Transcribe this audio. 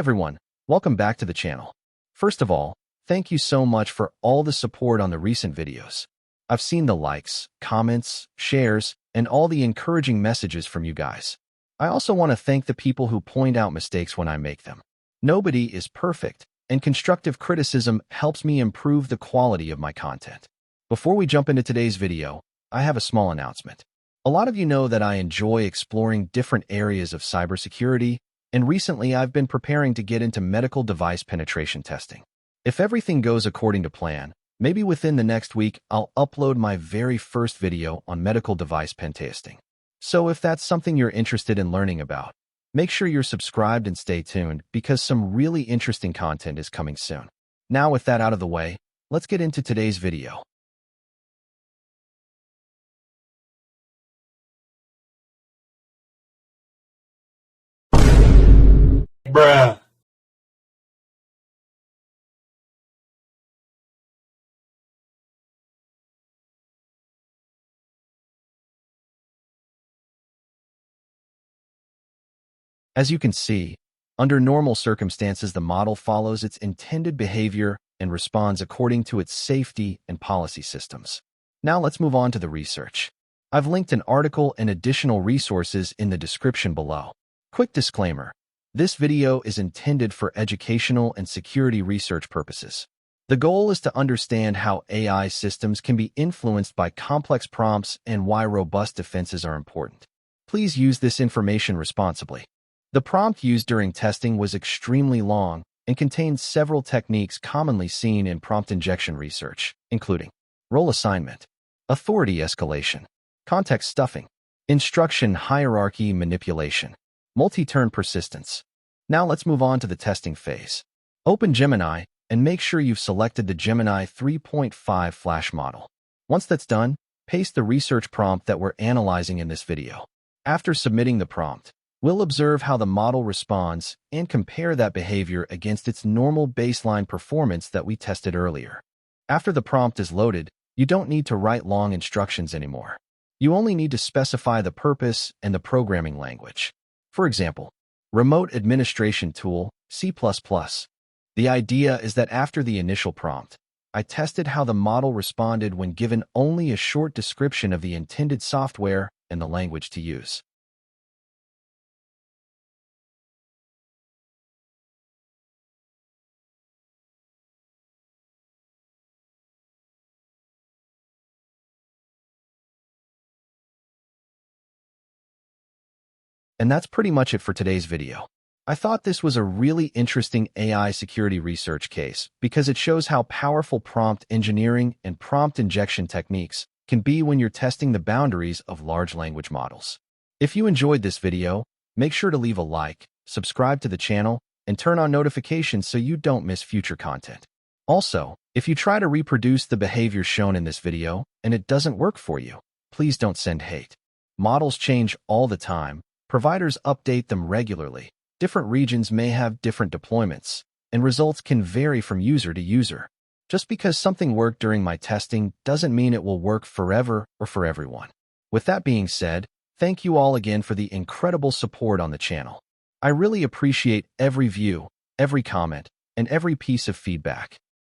everyone, welcome back to the channel. First of all, thank you so much for all the support on the recent videos. I've seen the likes, comments, shares, and all the encouraging messages from you guys. I also want to thank the people who point out mistakes when I make them. Nobody is perfect, and constructive criticism helps me improve the quality of my content. Before we jump into today's video, I have a small announcement. A lot of you know that I enjoy exploring different areas of cybersecurity, and recently I've been preparing to get into medical device penetration testing. If everything goes according to plan, maybe within the next week I'll upload my very first video on medical device pentesting. So if that's something you're interested in learning about, make sure you're subscribed and stay tuned because some really interesting content is coming soon. Now with that out of the way, let's get into today's video. Bruh. As you can see, under normal circumstances, the model follows its intended behavior and responds according to its safety and policy systems. Now let's move on to the research. I've linked an article and additional resources in the description below. Quick disclaimer. This video is intended for educational and security research purposes. The goal is to understand how AI systems can be influenced by complex prompts and why robust defenses are important. Please use this information responsibly. The prompt used during testing was extremely long and contained several techniques commonly seen in prompt injection research, including role assignment, authority escalation, context stuffing, instruction hierarchy manipulation, multi-turn persistence. Now let's move on to the testing phase. Open Gemini and make sure you've selected the Gemini 3.5 Flash model. Once that's done, paste the research prompt that we're analyzing in this video. After submitting the prompt, we'll observe how the model responds and compare that behavior against its normal baseline performance that we tested earlier. After the prompt is loaded, you don't need to write long instructions anymore. You only need to specify the purpose and the programming language. For example, Remote Administration Tool, C++. The idea is that after the initial prompt, I tested how the model responded when given only a short description of the intended software and the language to use. And that's pretty much it for today's video. I thought this was a really interesting AI security research case because it shows how powerful prompt engineering and prompt injection techniques can be when you're testing the boundaries of large language models. If you enjoyed this video, make sure to leave a like, subscribe to the channel, and turn on notifications so you don't miss future content. Also, if you try to reproduce the behavior shown in this video and it doesn't work for you, please don't send hate. Models change all the time. Providers update them regularly. Different regions may have different deployments, and results can vary from user to user. Just because something worked during my testing doesn't mean it will work forever or for everyone. With that being said, thank you all again for the incredible support on the channel. I really appreciate every view, every comment, and every piece of feedback.